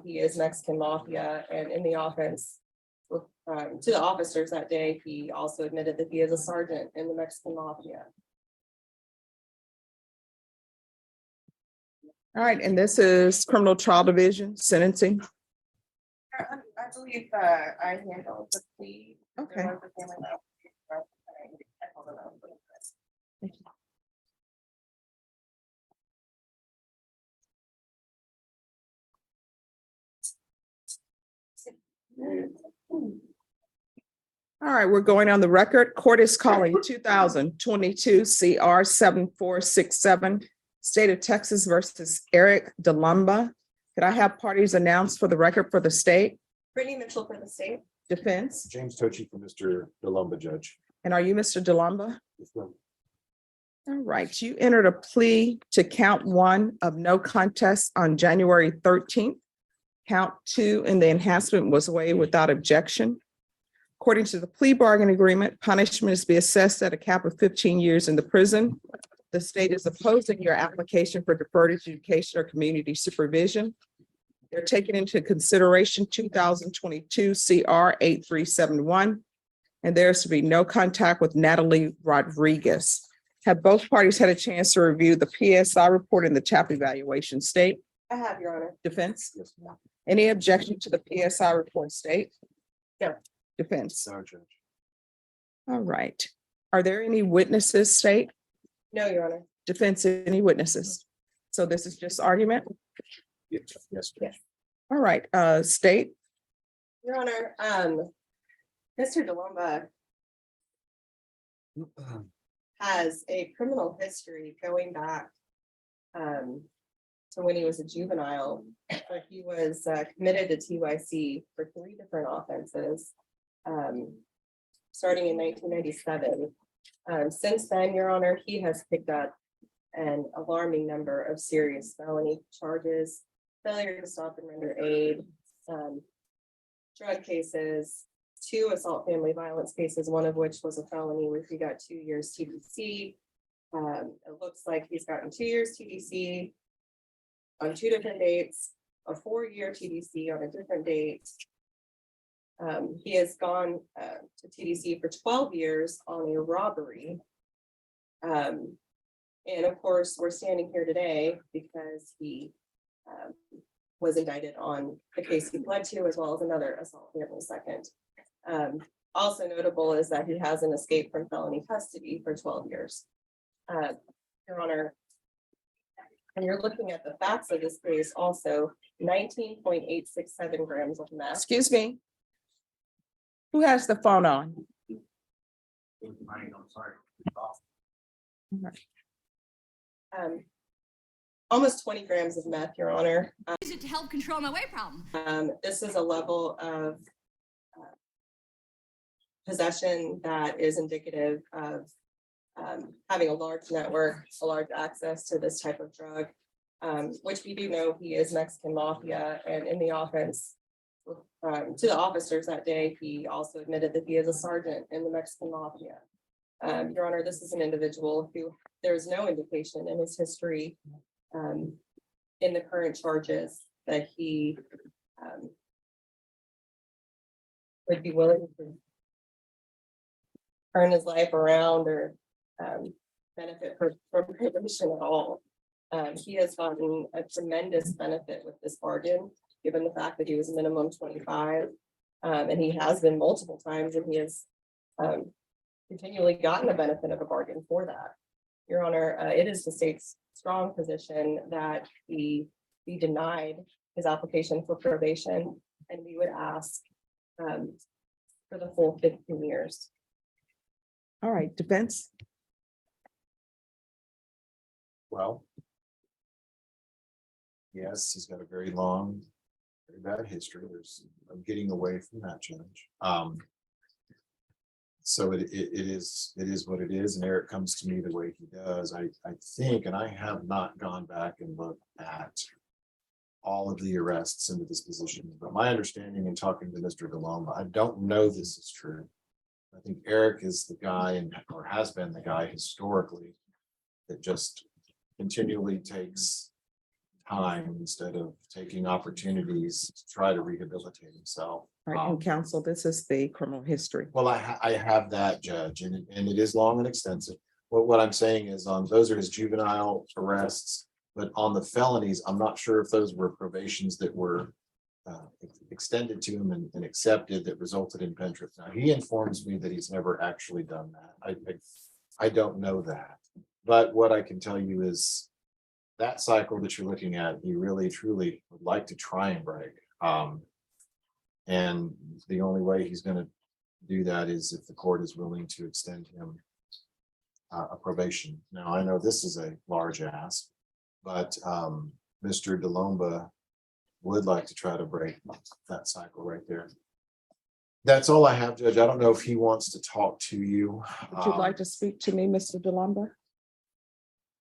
he is Mexican Mafia, and in the offense to the officers that day, he also admitted that he is a sergeant in the Mexican Mafia. All right, and this is criminal trial division sentencing. I believe I handled the plea. Okay. There was a family member. I told them I was doing this. All right, we're going on the record. Court is calling 2022 CR 7467, State of Texas versus Eric DeLumba. Could I have parties announced for the record for the state? Brittany Mitchell for the state. Defense. James Tochi for Mr. DeLumba, Judge. And are you Mr. DeLumba? Yes, ma'am. All right, you entered a plea to count 1 of no contest on January 13th. Count 2 and the enhancement was waived without objection. According to the plea bargain agreement, punishment is to be assessed at a cap of 15 years in the prison. The state is opposing your application for deferred adjudication or community supervision. They're taking into consideration 2022 CR 8371, and there's to be no contact with Natalie Rodriguez. Have both parties had a chance to review the PSI report and the TAP evaluation? State? I have, Your Honor. Defense? Yes, ma'am. Any objection to the PSI report? State? No. Defense? No, Judge. All right. Are there any witnesses? State? No, Your Honor. Defense? Any witnesses? So this is just argument? Yes, yes, Judge. All right, state? Your Honor, Mr. DeLumba has a criminal history going back to when he was a juvenile. But he was committed to TYC for 3 different offenses, starting in 1997. Since then, Your Honor, he has picked up an alarming number of serious felony charges, failure to stop and render aid, drug cases, 2 assault family violence cases, one of which was a felony where he got 2 years TDC. It looks like he's gotten 2 years TDC on 2 different dates, a 4-year TDC on a different date. He has gone to TDC for 12 years on a robbery. And of course, we're standing here today because he was indicted on the case he pled to, as well as another assault family second. Also notable is that he hasn't escaped from felony custody for 12 years. Your Honor, and you're looking at the facts of this case also, 19.867 grams of meth. Excuse me. Who has the phone on? I'm sorry. Almost 20 grams of meth, Your Honor. Use it to help control my weight problem. This is a level of possession that is indicative of having a large network, a large access to this type of drug, which we do know he is Mexican Mafia, and in the offense to the officers that day, he also admitted that he is a sergeant in the Mexican Mafia. Your Honor, this is an individual who there is no indication in his history in the current charges that he would be willing to turn his life around or benefit from probation at all. He has gotten a tremendous benefit with this bargain, given the fact that he was minimum 25, and he has been multiple times, and he has continually gotten the benefit of a bargain for that. Your Honor, it is the state's strong position that he be denied his application for probation, and we would ask for the full 15 years. All right, defense? Well, yes, he's got a very long, very bad history. I'm getting away from that, Judge. So it is what it is, and Eric comes to me the way he does. I think, and I have not gone back and looked at all of the arrests into this position, but my understanding in talking to Mr. DeLumba, I don't know this is true. I think Eric is the guy, or has been the guy historically, that just continually takes time instead of taking opportunities to try to rehabilitate himself. Right, and counsel, this is the criminal history. Well, I have that, Judge, and it is long and extensive. What I'm saying is those are his juvenile arrests, but on the felonies, I'm not sure if those were probations that were extended to him and accepted that resulted in pen trips. Now, he informs me that he's never actually done that. I don't know that, but what I can tell you is that cycle that you're looking at, he really truly would like to try and break. And the only way he's going to do that is if the court is willing to extend him a probation. Now, I know this is a large ask, but Mr. DeLomba would like to try to break that cycle right there. That's all I have, Judge. I don't know if he wants to talk to you. Would you like to speak to me, Mr. DeLomba?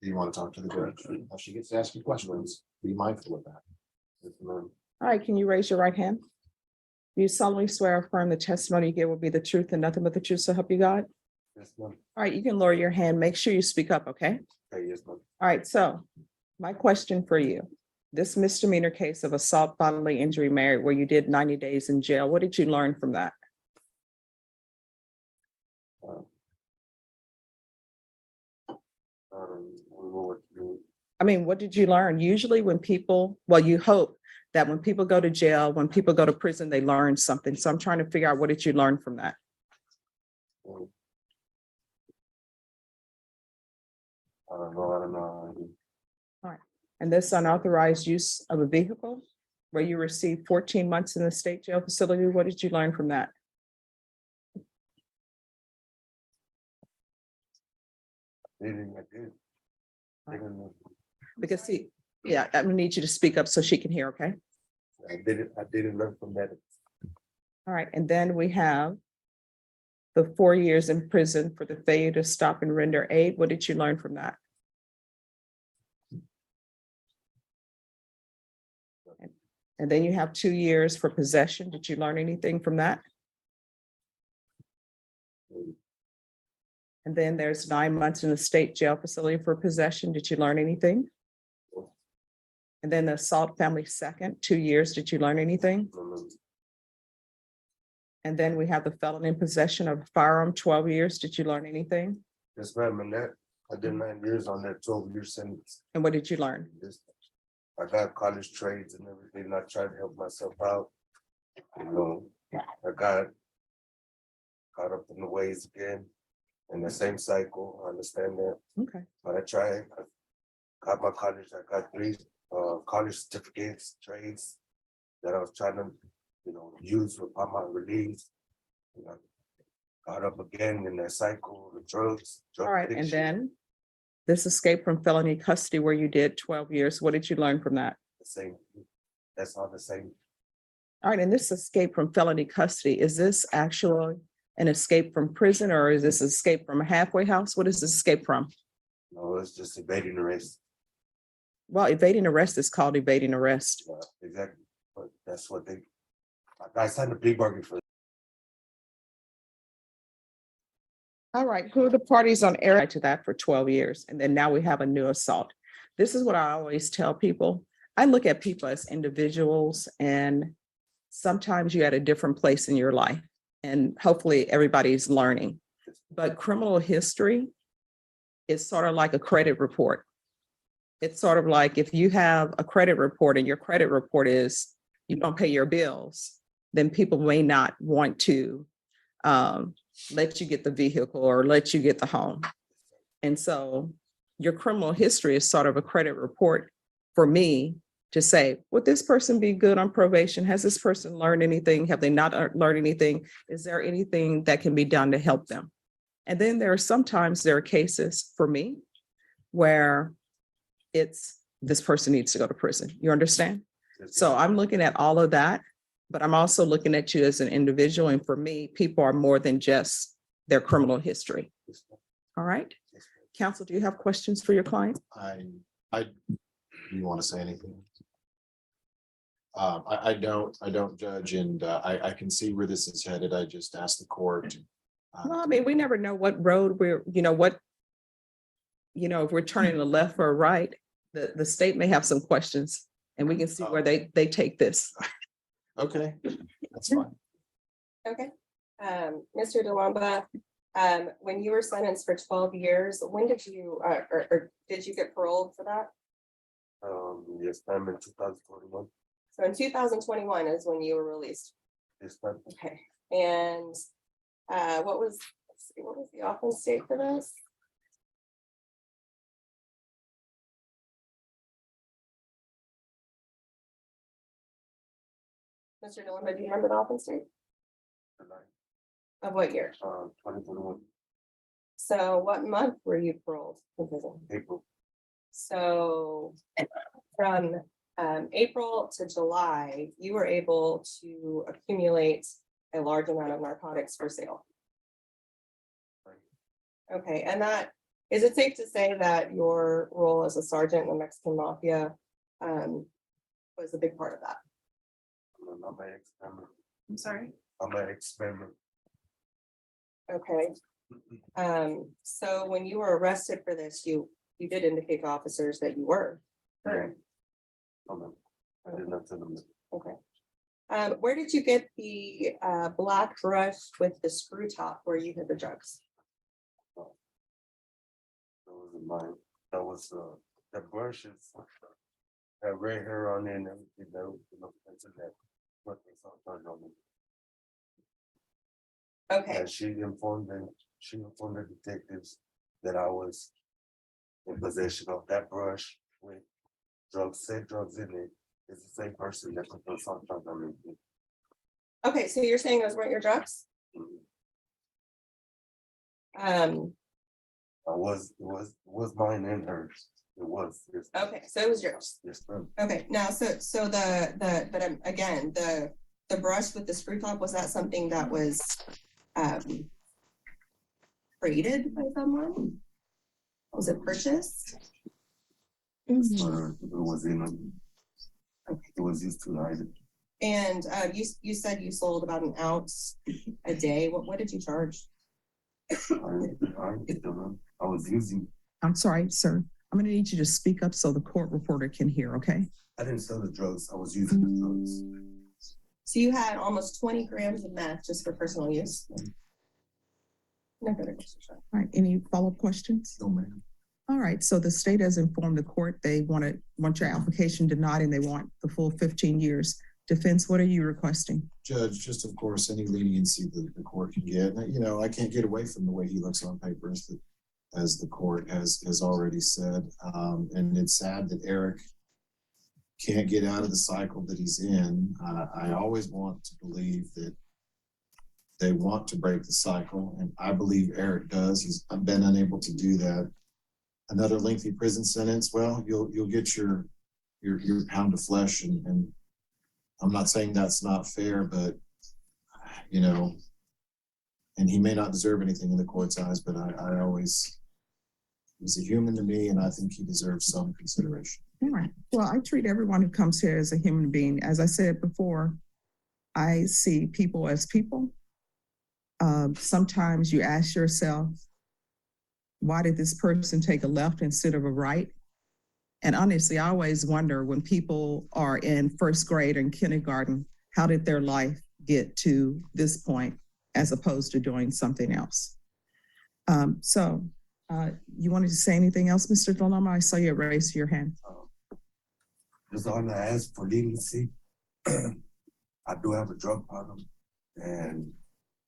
Do you want to talk to the judge? She gets to ask you questions. Be mindful of that. All right, can you raise your right hand? Do you solemnly swear or affirm the testimony you give will be the truth and nothing but the truth, so help you God? Yes, ma'am. All right, you can lower your hand. Make sure you speak up, okay? Okay, yes, ma'am. All right, so my question for you, this misdemeanor case of assault, bodily injury, married, where you did 90 days in jail, what did you learn from that? I mean, what did you learn? Usually when people, well, you hope that when people go to jail, when people go to prison, they learn something. So I'm trying to figure out, what did you learn from that? I don't know. All right. And this unauthorized use of a vehicle where you received 14 months in the state jail facility, what did you learn from that? I did. Because see, yeah, I'm gonna need you to speak up so she can hear, okay? I didn't learn from that. All right, and then we have the 4 years in prison for the failure to stop and render aid. What did you learn from that? And then you have 2 years for possession. Did you learn anything from that? And then there's 9 months in the state jail facility for possession. Did you learn anything? And then the assault family second, 2 years. Did you learn anything? And then we have the felon in possession of a firearm, 12 years. Did you learn anything? Yes, ma'am, and that, I did 9 years on that 12-year sentence. And what did you learn? I got college trades and everything, and I tried to help myself out. You know, I got caught up in the ways again, in the same cycle, I understand that, Okay. but I got my college, I got 3 college certificates, trades that I was trying to, use upon my release. You know, caught up again in that cycle, the drugs. All right, and then this escape from felony custody where you did 12 years. What did you learn from that? The same, that's all the same. All right, and this escape from felony custody, is this actually an escape from prison or is this escape from a halfway house? What is this escape from? No, it's just evading arrest. Well, evading arrest is called evading arrest. Exactly, but that's what I signed a plea bargain for. All right, who are the parties on air to that for 12 years? And then now we have a new assault. This is what I always tell people. I look at people as individuals and sometimes you're at a different place in your life and hopefully everybody's learning. But criminal history is sort of like a credit report. It's sort of like if you have a credit report and your credit report is you don't pay your bills, then people may not want to let you get the vehicle or let you get the home. And so your criminal history is sort of a credit report for me to say, would this person be good on probation? Has this person learned anything? Have they not learned anything? Is there anything that can be done to help them? And then there are cases for me where it's this person needs to go to prison. You understand? So I'm looking at all of that, but I'm also looking at you as an individual. And for me, people are more than just their criminal history. All right. Counsel, do you have questions for your client? Do you want to say anything? I don't judge, and I can see where this is headed. I just asked the court. Well, I mean, we never know what road if we're turning to the left or right. the state may have some questions and we can see where they take this. Okay, that's fine. Okay. Mr. DeLamba, when you were sentenced for 12 years, when did you, or did you get paroled for that? Yes, ma'am, in 2021. So in 2021 is when you were released. Yes, ma'am. Okay. And what was the offense date for this? Mr. DeLamba, do you remember the offense date? July, Of what year? 2021, So what month were you paroled from prison? April. So from April to July, you were able to accumulate a large amount of narcotics for sale. Okay, and is it safe to say that your role as a sergeant in the Mexican Mafia was a big part of that? I'm an ex-member. I'm sorry? I'm an ex-member. Okay. So when you were arrested for this, you did indicate to officers that you were. Correct. Oh, no, I did not tell them that. Okay. Where did you get the black brush with the screw top where you hid the drugs? That wasn't mine. That was the brushes. Had red hair on it and everything. That was, into that. What they saw on me. Okay, And she informed the detectives that I was in possession of that brush with said drugs in it. It's the same person that put those songs on me. okay, so you're saying those weren't your drugs? It was mine and hers. It was. Yes. Okay, so it was yours. Yes, ma'am. Okay, now, so again, the brush with the screw top, was that something that was created by someone? Was it purchased? It was it was used to hide it. And you said you sold about an ounce a day. What did you charge? I was using. I'm sorry, sir. I'm going to need you to speak up so the court reporter can hear, okay? I didn't sell the drugs. I was using the drugs. So you had almost 20 grams of meth just for personal use? No further questions. All right, any follow-up questions? No, ma'am. All right, so the state has informed the court they want your application denied and they want the full 15 years. Defense, what are you requesting? Judge, just of course, any leniency that the court can get. You know, I can't get away from the way he looks on paper as the court has already said. And it's sad that Eric can't get out of the cycle that he's in. I always want to believe that they want to break the cycle, and I believe Eric does. He's been unable to do that. Another lengthy prison sentence, well, you'll get your pound of flesh, and I'm not saying that's not fair, but you know, and he may not deserve anything in the court's eyes, but I always, he's a human to me, and I think he deserves some consideration. All right. Well, I treat everyone who comes here as a human being. As I said before, I see people as people. Sometimes you ask yourself, why did this person take a left instead of a right? And honestly, I always wonder when people are in first grade and kindergarten, how did their life get to this point as opposed to doing something else? You wanted to say anything else, Mr. DeLamba? I saw you raise your hand. Just on to ask for leniency. I do have a drug problem, and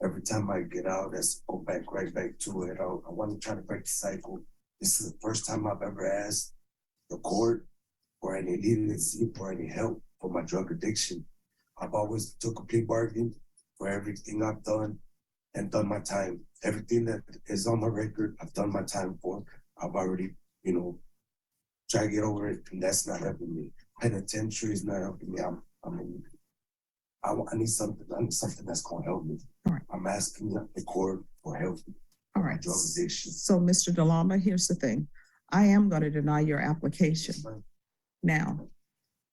every time I get out, let's go right back to it. I want to try to break the cycle. This is the first time I've ever asked the court for any leniency, for any help for my drug addiction. I've always took a plea bargain for everything I've done and done my time. Everything that is on my record, I've done my time for. I've already, tried to get over it, and that's not helping me. Penitentiary is not helping me. I need something. I need something that's going to help me. All right. I'm asking the court for help. All right. Drug addiction. So, Mr. DeLamba, here's the thing. I am going to deny your application. Now,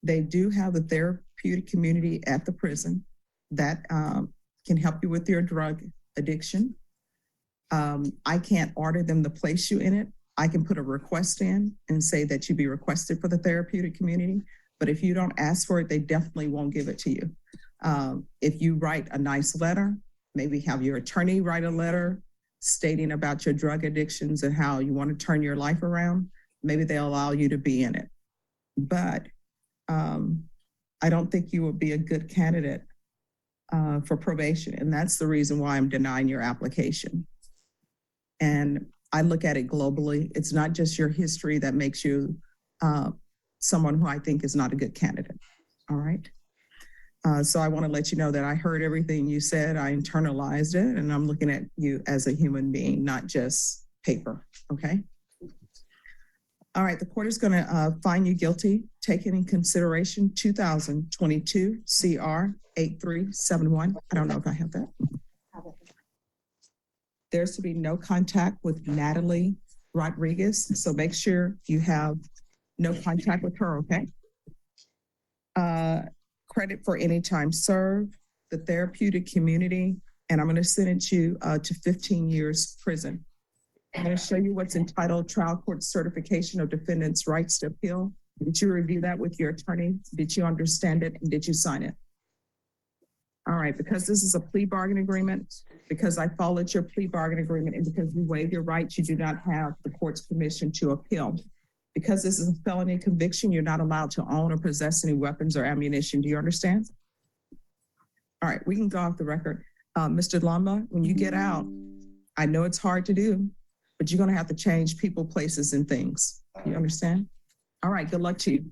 they do have the therapeutic community at the prison that can help you with your drug addiction. I can't order them to place you in it. I can put a request in and say that you be requested for the therapeutic community. But if you don't ask for it, they definitely won't give it to you. If you write a nice letter, maybe have your attorney write a letter stating about your drug addictions and how you want to turn your life around, maybe they'll allow you to be in it. But I don't think you would be a good candidate for probation. And that's the reason why I'm denying your application. And I look at it globally. It's not just your history that makes you someone who I think is not a good candidate. All right. So I want to let you know that I heard everything you said. I internalized it, and I'm looking at you as a human being, not just paper. Okay. All right. The court is going to find you guilty, taking in consideration 2022 CR 8371. I don't know if I have that. There's to be no contact with Natalie Rodriguez. So make sure you have no contact with her. Okay. Credit for any time served, the therapeutic community, and I'm going to sentence you to 15 years prison. I'm going to show you what's entitled Trial Court Certification of Defendant's Rights to Appeal. Did you review that with your attorney? Did you understand it? And did you sign it? All right, because this is a plea bargain agreement, because I followed your plea bargain agreement, and because you waive your rights, you do not have the court's permission to appeal. Because this is a felony conviction, you're not allowed to own or possess any weapons or ammunition. Do you understand? All right, we can go off the record. Mr. Lamba, when you get out, I know it's hard to do, but you're going to have to change people, places, and things. You understand? All right, good luck to you.